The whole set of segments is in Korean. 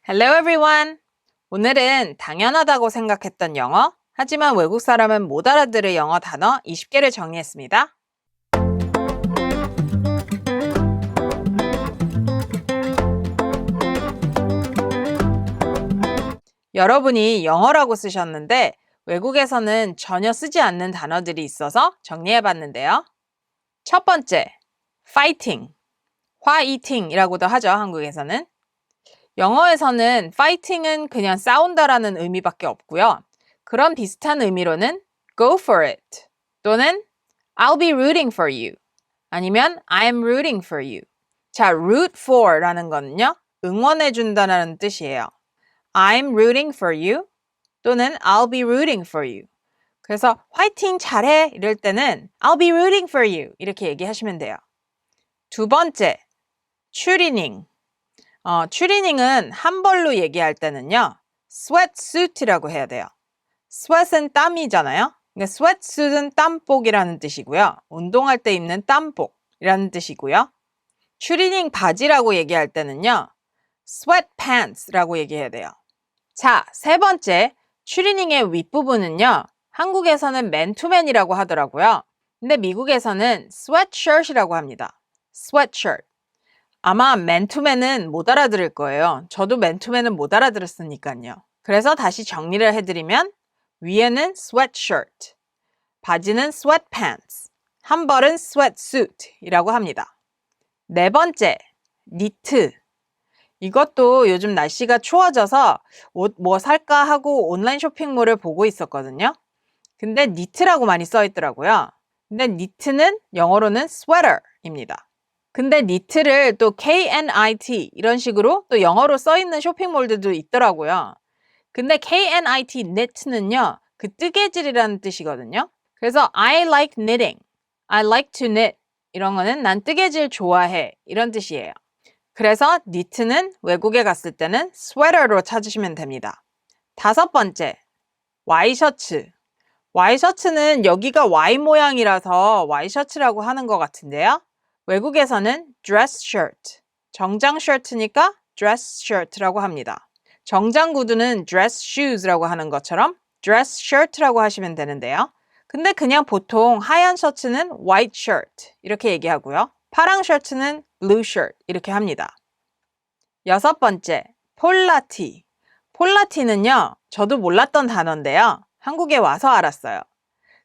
Hello everyone! 오늘은 당연하다고 생각했던 영어, 하지만 외국 사람은 못 알아들을 영어 단어 20개를 정리했습니다. 여러분이 영어라고 쓰셨는데 외국에서는 전혀 쓰지 않는 단어들이 있어서 정리해봤는데요. 첫 번째, fighting, 화이팅이라고도 하죠, 한국에서는. 영어에서는 fighting은 그냥 싸운다라는 의미밖에 없고요. 그런 비슷한 의미로는 go for it 또는 I'll be rooting for you 아니면 I'm rooting for you. 자, root for라는 거는요. 응원해준다는 뜻이에요. I'm rooting for you 또는 I'll be rooting for you. 그래서 화이팅 잘해 이럴 때는 I'll be rooting for you 이렇게 얘기하시면 돼요. 두 번째, 추리닝. 추리닝은 한 벌로 얘기할 때는요. sweatsuit이라고 해야 돼요. sweat은 땀이잖아요. 그러니까 sweatsuit은 땀복이라는 뜻이고요. 운동할 때 입는 땀복이라는 뜻이고요. 추리닝 바지라고 얘기할 때는요. sweatpants라고 얘기해야 돼요. 자, 세 번째, 추리닝의 윗부분은요. 한국에서는 맨투맨이라고 하더라고요. 근데 미국에서는 sweatshirt이라고 합니다. sweatshirt. 아마 맨투맨은 못 알아들을 거예요. 저도 맨투맨은 못 알아들었으니까요. 그래서 다시 정리를 해드리면 위에는 sweatshirt, 바지는 sweatpants, 한 벌은 sweatsuit이라고 합니다. 네 번째, 니트. 이것도 요즘 날씨가 추워져서 옷 뭐 살까 하고 온라인 쇼핑몰을 보고 있었거든요. 근데 니트라고 많이 써 있더라고요. 근데 니트는 영어로는 sweater입니다. 근데 니트를 또 KNIT 이런 식으로 또 영어로 써 있는 쇼핑몰들도 있더라고요. 근데 KNIT, knit는요, 그 뜨개질이라는 뜻이거든요. 그래서 I like knitting, I like to knit 이런 거는 난 뜨개질 좋아해 이런 뜻이에요. 그래서 니트는 외국에 갔을 때는 sweater로 찾으시면 됩니다. 다섯 번째, 와이셔츠. 와이셔츠는 여기가 Y 모양이라서 와이셔츠라고 하는 것 같은데요. 외국에서는 dress shirt, 정장 셔츠니까 dress shirt라고 합니다. 정장 구두는 dress shoes라고 하는 것처럼 dress shirt라고 하시면 되는데요. 근데 그냥 보통 하얀 셔츠는 white shirt 이렇게 얘기하고요. 파랑 셔츠는 blue shirt 이렇게 합니다. 여섯 번째, 폴라티. 폴라티는요, 저도 몰랐던 단어인데요. 한국에 와서 알았어요.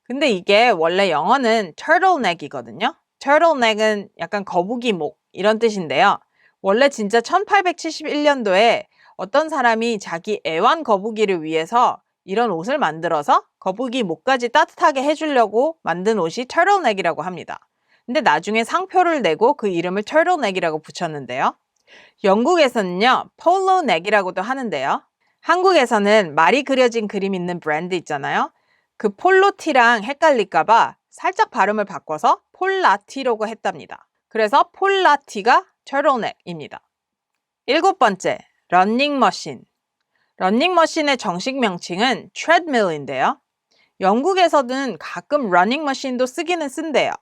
근데 이게 원래 영어는 turtleneck이거든요. turtleneck은 약간 거북이 목 이런 뜻인데요. 원래 진짜 1871년도에 어떤 사람이 자기 애완 거북이를 위해서 이런 옷을 만들어서 거북이 목까지 따뜻하게 해주려고 만든 옷이 turtleneck이라고 합니다. 근데 나중에 상표를 내고 그 이름을 turtleneck이라고 붙였는데요. 영국에서는요, poloneck이라고도 하는데요. 한국에서는 말이 그려진 그림 있는 브랜드 있잖아요. 그 폴로티랑 헷갈릴까봐 살짝 발음을 바꿔서 폴라티라고 했답니다. 그래서 폴라티가 turtleneck입니다. 일곱 번째, 러닝머신. 러닝머신의 정식 명칭은 treadmill인데요. 영국에서는 가끔 러닝머신도 쓰기는 쓴대요.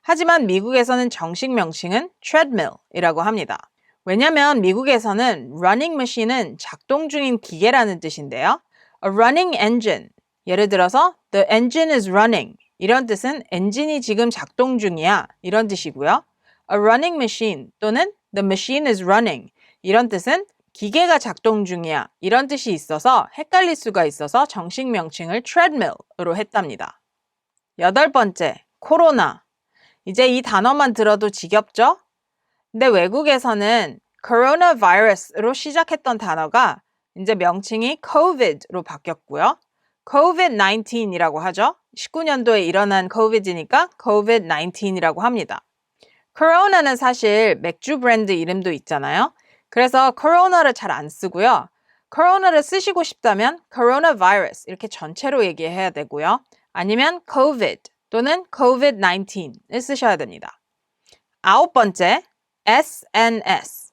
하지만 미국에서는 정식 명칭은 treadmill이라고 합니다. 왜냐면 미국에서는 running machine은 작동 중인 기계라는 뜻인데요. A running engine, 예를 들어서 the engine is running 이런 뜻은 엔진이 지금 작동 중이야 이런 뜻이고요. A running machine 또는 the machine is running 이런 뜻은 기계가 작동 중이야 이런 뜻이 있어서 헷갈릴 수가 있어서 정식 명칭을 treadmill으로 했답니다. 여덟 번째, 코로나. 이제 이 단어만 들어도 지겹죠? 근데 외국에서는 coronavirus로 시작했던 단어가 이제 명칭이 COVID로 바뀌었고요. COVID-19이라고 하죠. 19년도에 일어난 COVID이니까 COVID-19이라고 합니다. 코로나는 사실 맥주 브랜드 이름도 있잖아요. 그래서 코로나를 잘 안 쓰고요. 코로나를 쓰시고 싶다면 coronavirus 이렇게 전체로 얘기해야 되고요. 아니면 COVID 또는 COVID-19을 쓰셔야 됩니다. 아홉 번째, SNS.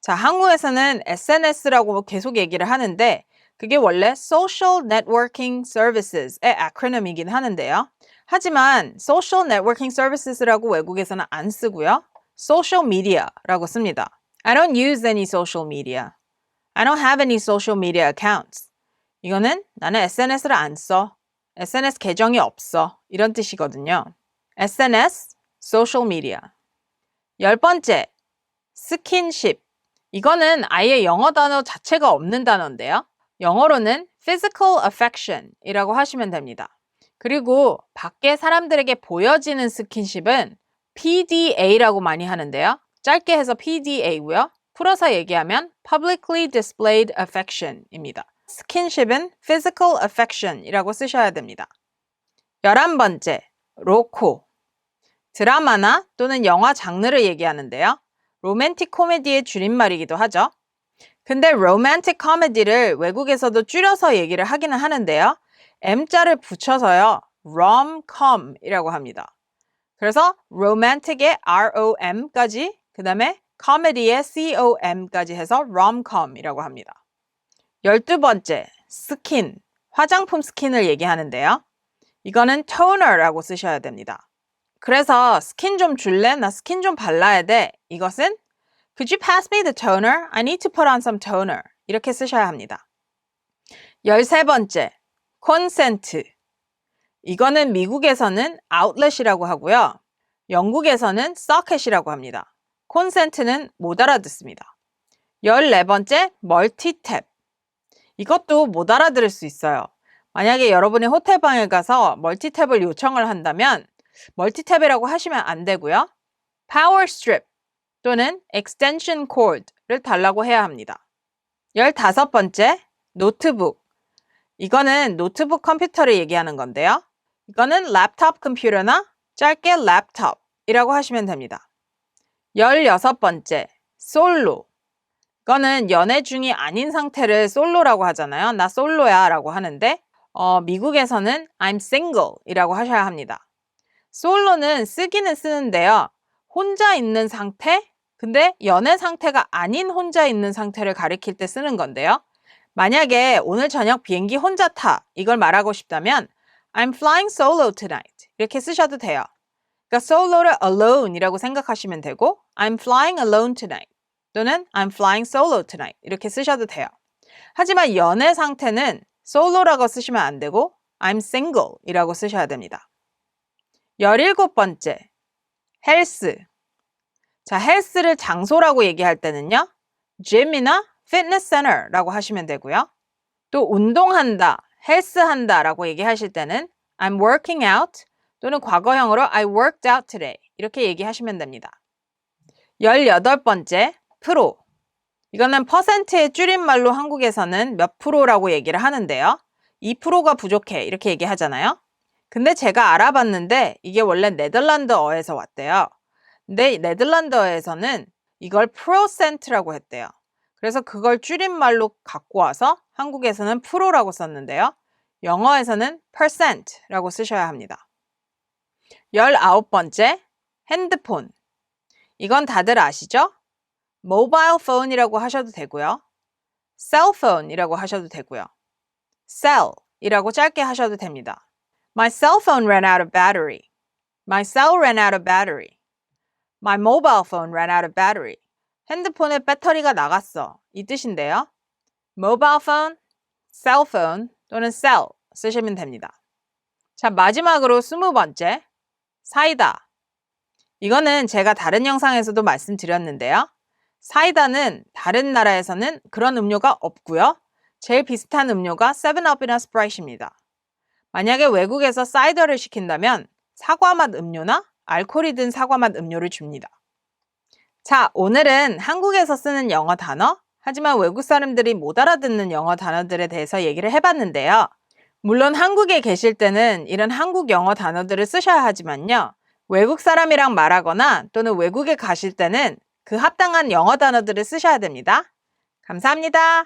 자, 한국에서는 SNS라고 계속 얘기를 하는데 그게 원래 Social Networking Services의 acronym이긴 하는데요. 하지만 Social Networking Services라고 외국에서는 안 쓰고요. Social Media라고 씁니다. I don't use any social media. I don't have any social media accounts. 이거는 나는 SNS를 안 써. SNS 계정이 없어. 이런 뜻이거든요. SNS, social media. 10번째, 스킨십. 이거는 아예 영어 단어 자체가 없는 단어인데요. 영어로는 physical affection 이라고 하시면 됩니다. 그리고 밖에 사람들에게 보여지는 스킨십은 PDA라고 많이 하는데요. 짧게 해서 PDA고요. 풀어서 얘기하면 publicly displayed affection입니다. 스킨십은 physical affection이라고 쓰셔야 됩니다. 11번째, 로코. 드라마나 또는 영화 장르를 얘기하는데요. 로맨틱 코미디의 줄임말이기도 하죠. 근데 로맨틱 코미디를 외국에서도 줄여서 얘기를 하기는 하는데요. M자를 붙여서요. rom-com이라고 합니다. 그래서 romantic의 ROM까지 그 다음에 comedy의 COM까지 해서 rom-com이라고 합니다. 12번째, 스킨. 화장품 스킨을 얘기하는데요. 이거는 toner라고 쓰셔야 됩니다. 그래서 스킨 좀 줄래? 나 스킨 좀 발라야 돼. 이것은 Could you pass me the toner? I need to put on some toner. 이렇게 쓰셔야 합니다. 13번째, consent. 이거는 미국에서는 outlet이라고 하고요. 영국에서는 socket이라고 합니다. consent는 못 알아듣습니다. 14번째, 멀티탭. 이것도 못 알아들을 수 있어요. 만약에 여러분이 호텔방에 가서 멀티탭을 요청을 한다면 멀티탭이라고 하시면 안 되고요. 파워 스트립 또는 extension cord를 달라고 해야 합니다. 15번째, 노트북. 이거는 노트북 컴퓨터를 얘기하는 건데요. 이거는 랩탑 컴퓨터나 짧게 랩탑이라고 하시면 됩니다. 16번째, 솔로. 이거는 연애 중이 아닌 상태를 솔로라고 하잖아요. 나 솔로야 라고 하는데 미국에서는 I'm single 이라고 하셔야 합니다. 솔로는 쓰기는 쓰는데요. 혼자 있는 상태, 근데 연애 상태가 아닌 혼자 있는 상태를 가리킬 때 쓰는 건데요. 만약에 오늘 저녁 비행기 혼자 타 이걸 말하고 싶다면 I'm flying solo tonight 이렇게 쓰셔도 돼요. 그러니까 solo를 alone이라고 생각하시면 되고 I'm flying alone tonight 또는 I'm flying solo tonight 이렇게 쓰셔도 돼요. 하지만 연애 상태는 solo라고 쓰시면 안 되고 I'm single 이라고 쓰셔야 됩니다. 17번째, 헬스. 자, 헬스를 장소라고 얘기할 때는요. gym이나 fitness center라고 하시면 되고요. 또 운동한다, 헬스한다 라고 얘기하실 때는 I'm working out 또는 과거형으로 I worked out today 이렇게 얘기하시면 됩니다. 18번째, 프로. 이거는 퍼센트의 줄임말로 한국에서는 몇 프로라고 얘기를 하는데요. 2%가 부족해 이렇게 얘기하잖아요. 근데 제가 알아봤는데 이게 원래 네덜란드어에서 왔대요. 근데 네덜란드어에서는 이걸 프로센트라고 했대요. 그래서 그걸 줄임말로 갖고 와서 한국에서는 프로라고 썼는데요. 영어에서는 percent라고 쓰셔야 합니다. 19번째, 핸드폰. 이건 다들 아시죠? mobile phone이라고 하셔도 되고요. cell phone이라고 하셔도 되고요. cell이라고 짧게 하셔도 됩니다. My cell phone ran out of battery. My cell ran out of battery. My mobile phone ran out of battery. 핸드폰의 배터리가 나갔어. 이 뜻인데요. mobile phone, cell phone 또는 cell 쓰시면 됩니다. 자, 마지막으로 20번째, 사이다. 이거는 제가 다른 영상에서도 말씀드렸는데요. 사이다는 다른 나라에서는 그런 음료가 없고요. 제일 비슷한 음료가 7up이나 스프라이트입니다. 만약에 외국에서 사이더를 시킨다면 사과맛 음료나 알코올이 든 사과맛 음료를 줍니다. 자, 오늘은 한국에서 쓰는 영어 단어, 하지만 외국 사람들이 못 알아듣는 영어 단어들에 대해서 얘기를 해봤는데요. 물론 한국에 계실 때는 이런 한국 영어 단어들을 쓰셔야 하지만요. 외국 사람이랑 말하거나 또는 외국에 가실 때는 그 합당한 영어 단어들을 쓰셔야 됩니다. 감사합니다.